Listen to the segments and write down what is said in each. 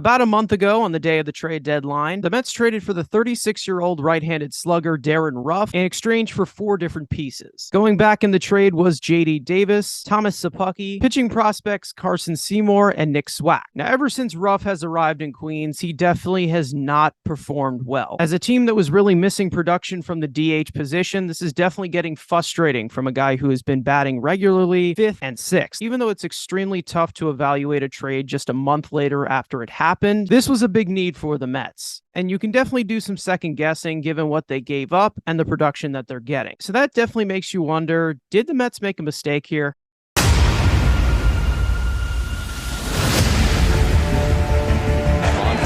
About a month ago, on the day of the trade deadline, the Mets traded for the 36-year-old right-handed slugger Darin Ruf in exchange for 4 different pieces. Going back in the trade was J.D. Davis, Thomas Szapucki, pitching prospects Carson Seymour, and Nick Swack. Now, ever since Ruf has arrived in Queens, he definitely has not performed well. As a team that was really missing production from the DH position, this is definitely getting frustrating from a guy who has been batting regularly 5th and 6th. Even though it's extremely tough to evaluate a trade just a month later after it happened, this was a big need for the Mets. And you can definitely do some second guessing given what they gave up and the production that they're getting. So that definitely makes you wonder, did the Mets make a mistake here? On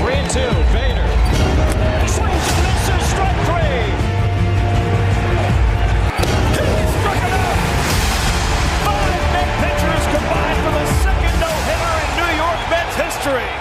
3-2, Vader. Swings and misses, strike 3. He struck him out. 5 Met pitchers combined for the second no-hitter in New York Mets history.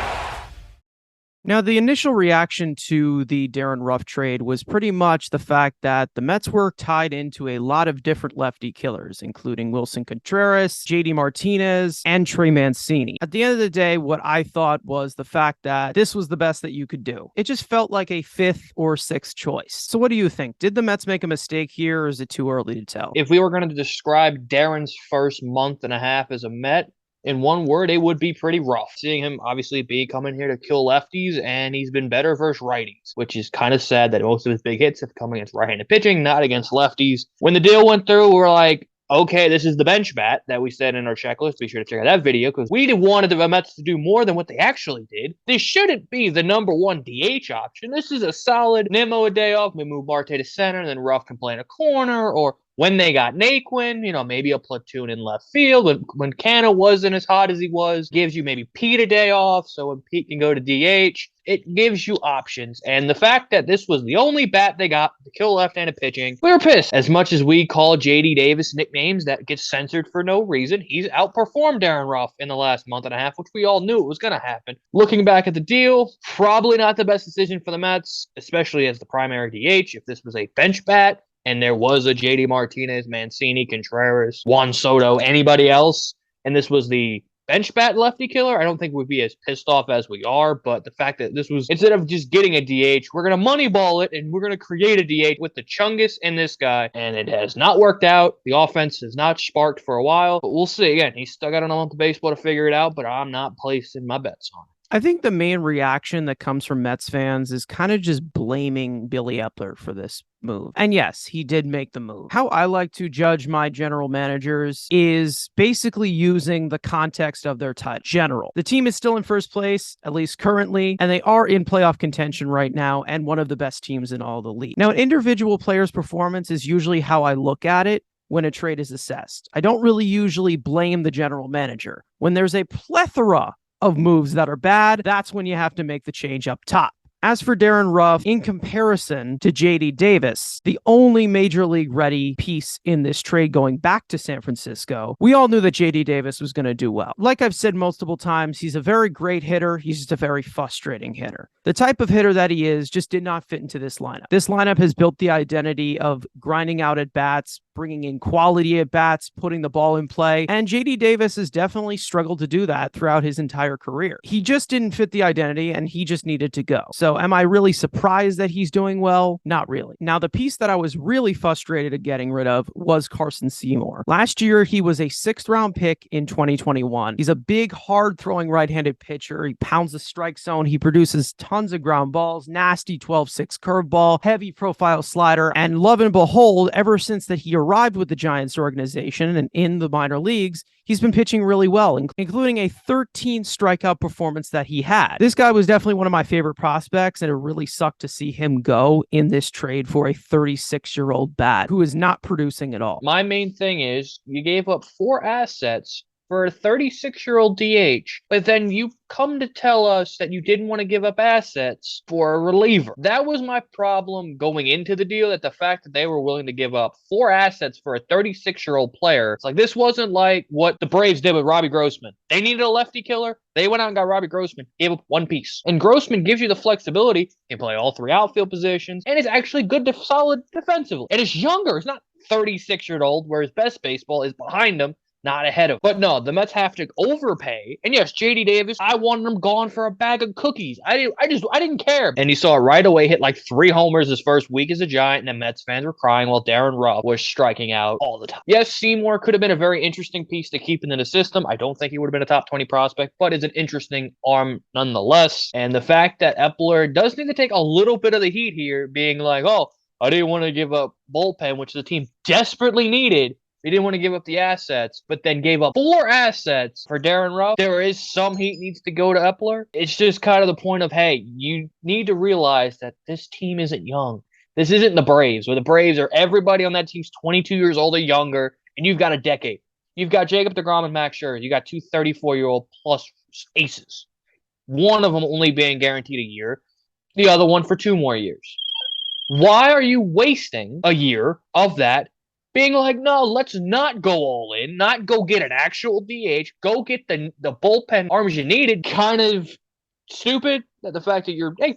Now, the initial reaction to the Darin Ruf trade was pretty much the fact that the Mets were tied into a lot of different lefty killers, including Wilson Contreras, JD Martinez, and Trey Mancini. At the end of the day, what I thought was the fact that this was the best that you could do. It just felt like a 5th or 6th choice. So what do you think? Did the Mets make a mistake here, or is it too early to tell? If we were going to describe Darin's first month and a half as a Met, in one word, it would be pretty rough. Seeing him obviously be coming here to kill lefties, and he's been better versus righties, which is kind of sad that most of his big hits have come against right-handed pitching, not against lefties. When the deal went through, we were like, okay, this is the bench bat that we said in our checklist. Be sure to check out that video because we wanted the Mets to do more than what they actually did. This shouldn't be the number 1 DH option. This is a solid Nimmo a day off. We move Marte to center, and then Ruf can play in a corner, or when they got Naquin, maybe a platoon in left field. When Canna wasn't as hot as he was, gives you maybe Pete a day off, so when Pete can go to DH, it gives you options. And the fact that this was the only bat they got to kill left-handed pitching, we were pissed. As much as we call J.D. Davis nicknames that get censored for no reason, he's outperformed Darin Ruf in the last month and a half, which we all knew it was going to happen. Looking back at the deal, probably not the best decision for the Mets, especially as the primary DH. If this was a bench bat, and there was a JD Martinez, Mancini, Contreras, Juan Soto, anybody else, and this was the bench bat lefty killer, I don't think we'd be as pissed off as we are. But the fact that this was, instead of just getting a DH, we're going to moneyball it, and we're going to create a DH with the Chungus in this guy, and it has not worked out. The offense has not sparked for a while, but we'll see. Again, he's still got another month of baseball to figure it out, but I'm not placing my bets on it. I think the main reaction that comes from Mets fans is kind of just blaming Billy Epler for this move. And yes, he did make the move. How I like to judge my general managers is basically using the context of their title. General. The team is still in first place, at least currently, and they are in playoff contention right now and one of the best teams in all the league. Now, an individual player's performance is usually how I look at it when a trade is assessed. I don't really usually blame the general manager. When there's a plethora of moves that are bad, that's when you have to make the change up top. As for Darin Ruf, in comparison to J.D. Davis, the only major league ready piece in this trade going back to San Francisco, we all knew that J.D. Davis was going to do well. Like I've said multiple times, he's a very great hitter. He's just a very frustrating hitter. The type of hitter that he is just did not fit into this lineup. This lineup has built the identity of grinding out at bats, bringing in quality at bats, putting the ball in play, and J.D. Davis has definitely struggled to do that throughout his entire career. He just didn't fit the identity, and he just needed to go. So am I really surprised that he's doing well? Not really. Now, the piece that I was really frustrated at getting rid of was Carson Seymour. Last year, he was a 6th-round pick in 2021. He's a big, hard-throwing right-handed pitcher. He pounds the strike zone. He produces tons of ground balls, nasty 12-6 curveball, heavy profile slider, and lo and behold, ever since that he arrived with the Giants organization and in the minor leagues, he's been pitching really well, including a 13 strikeout performance that he had. This guy was definitely one of my favorite prospects, and it really sucked to see him go in this trade for a 36-year-old bat who is not producing at all. My main thing is you gave up 4 assets for a 36-year-old DH, but then you come to tell us that you didn't want to give up assets for a reliever. That was my problem going into the deal, that the fact that they were willing to give up 4 assets for a 36-year-old player. It's like, this wasn't like what the Braves did with Robbie Grossman. They needed a lefty killer. They went out and got Robbie Grossman, gave up 1 piece. And Grossman gives you the flexibility. He can play all 3 outfield positions, and is actually good, solid defensively. And it's younger. It's not 36-year-old where his best baseball is behind him. not ahead of. But no, the Mets have to overpay. And yes, JD Davis, I wanted him gone for a bag of cookies. I didn't care. And you saw right away hit like 3 homers his first week as a Giant, and the Mets fans were crying while Darin Ruf was striking out all the time. Yes, Seymour could have been a very interesting piece to keep in the system. I don't think he would have been a top 20 prospect, but is an interesting arm nonetheless. And the fact that Epler does need to take a little bit of the heat here, being like, oh, I didn't want to give up bullpen, which the team desperately needed. They didn't want to give up the assets, but then gave up 4 assets for Darin Ruf. There is some heat needs to go to Epler. It's just kind of the point of, hey, you need to realize that this team isn't young. This isn't the Braves, where the Braves are everybody on that team's 22 years old or younger, and you've got a decade. You've got Jacob deGrom and Max Scherzer. You got 2 34-year-old plus aces. One of them only being guaranteed a year, the other one for 2 more years. Why are you wasting a year of that being like, no, let's not go all in, not go get an actual DH, go get the bullpen arms you needed? Kind of stupid that the fact that you're, hey,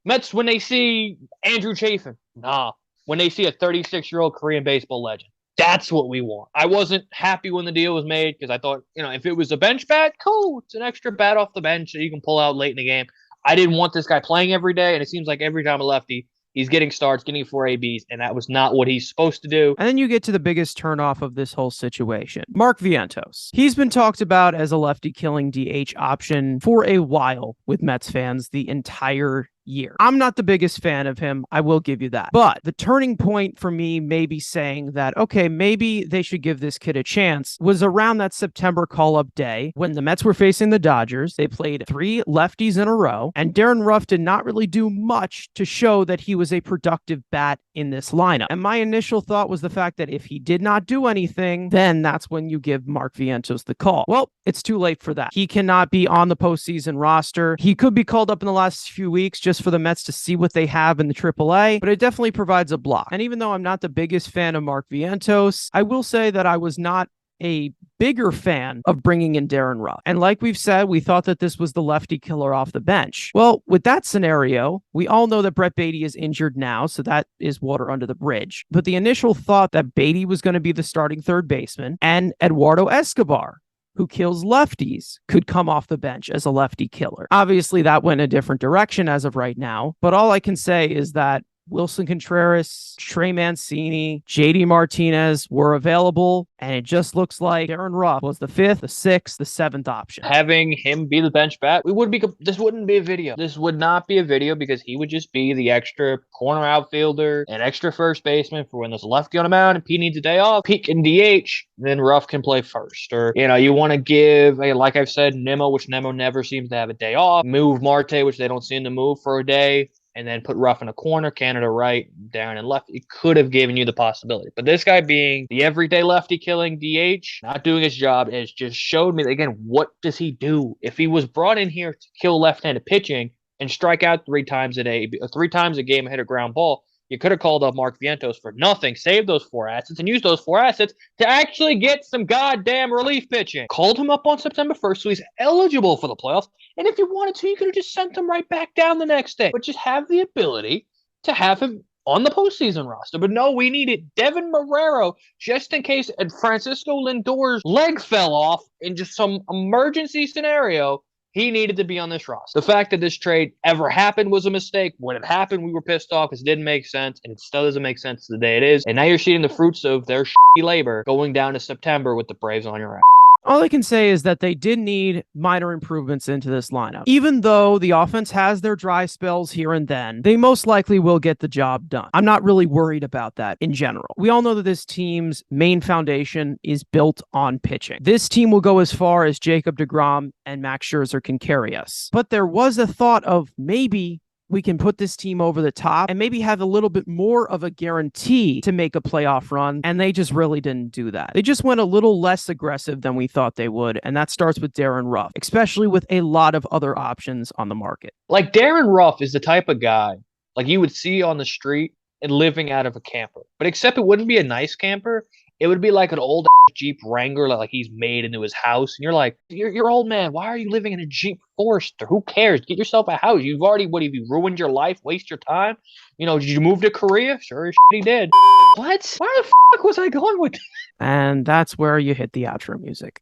Mets, when they see Andrew Chafin, nah. When they see a 36-year-old Korean baseball legend, that's what we want. I wasn't happy when the deal was made because I thought, if it was a bench bat, cool. It's an extra bat off the bench that you can pull out late in the game. I didn't want this guy playing every day, and it seems like every time a lefty, he's getting starts, getting 4 ABs, and that was not what he's supposed to do. And then you get to the biggest turnoff of this whole situation. Mark Vientos. He's been talked about as a lefty killing DH option for a while with Mets fans the entire year. I'm not the biggest fan of him. I will give you that. But the turning point for me may be saying that, okay, maybe they should give this kid a chance was around that September call-up day when the Mets were facing the Dodgers. They played 3 lefties in a row, and Darin Ruf did not really do much to show that he was a productive bat in this lineup. And my initial thought was the fact that if he did not do anything, then that's when you give Mark Vientos the call. Well, it's too late for that. He cannot be on the postseason roster. He could be called up in the last few weeks just for the Mets to see what they have in the AAA, but it definitely provides a block. And even though I'm not the biggest fan of Mark Vientos, I will say that I was not a bigger fan of bringing in Darin Ruf. And like we've said, we thought that this was the lefty killer off the bench. Well, with that scenario, we all know that Brett Baty is injured now, so that is water under the bridge. But the initial thought that Baty was going to be the starting third baseman and Eduardo Escobar, who kills lefties, could come off the bench as a lefty killer. Obviously, that went a different direction as of right now, but all I can say is that Wilson Contreras, Trey Mancini, JD Martinez were available, and it just looks like Darin Ruf was the 5th, the 6th, the 7th option. Having him be the bench bat, this wouldn't be a video. This would not be a video because he would just be the extra corner outfielder and extra first baseman for when there's a lefty on the mound and Pete needs a day off. Pete can DH, then Ruf can play first. Or, you want to give, like I've said, Nimmo, which Nimmo never seems to have a day off. Move Marte, which they don't seem to move for a day. And then put Ruf in a corner, Canada right, Darin in left. It could have given you the possibility. But this guy being the everyday lefty killing DH, not doing his job, has just showed me, again, what does he do? If he was brought in here to kill left-handed pitching and strike out 3 times a day, 3 times a game and hit a ground ball, you could have called up Mark Vientos for nothing, saved those 4 assets, and used those 4 assets to actually get some goddamn relief pitching. Called him up on September 1st, so he's eligible for the playoffs. And if you wanted to, you could have just sent him right back down the next day. But just have the ability to have him on the postseason roster. But no, we needed Devin Marrero just in case Francisco Lindor's leg fell off in just some emergency scenario. He needed to be on this roster. The fact that this trade ever happened was a mistake. When it happened, we were pissed off because it didn't make sense, and it still doesn't make sense to the day it is. And now you're seeing the fruits of their shitty labor going down to September with the Braves on your ass. All I can say is that they did need minor improvements into this lineup. Even though the offense has their dry spells here and then, they most likely will get the job done. I'm not really worried about that in general. We all know that this team's main foundation is built on pitching. This team will go as far as Jacob deGrom and Max Scherzer can carry us. But there was a thought of maybe we can put this team over the top and maybe have a little bit more of a guarantee to make a playoff run. And they just really didn't do that. They just went a little less aggressive than we thought they would. And that starts with Darin Ruf, especially with a lot of other options on the market. Like Darin Ruf is the type of guy like you would see on the street and living out of a camper. But except it wouldn't be a nice camper. It would be like an old Jeep Wrangler, like he's made into his house, and you're like, you're old man. Why are you living in a Jeep Forester? Who cares? Get yourself a house. You've already, what have you ruined your life? Waste your time? Did you move to Korea? Sure as shit he did. What? Where the fuck was I going with? And that's where you hit the outro music.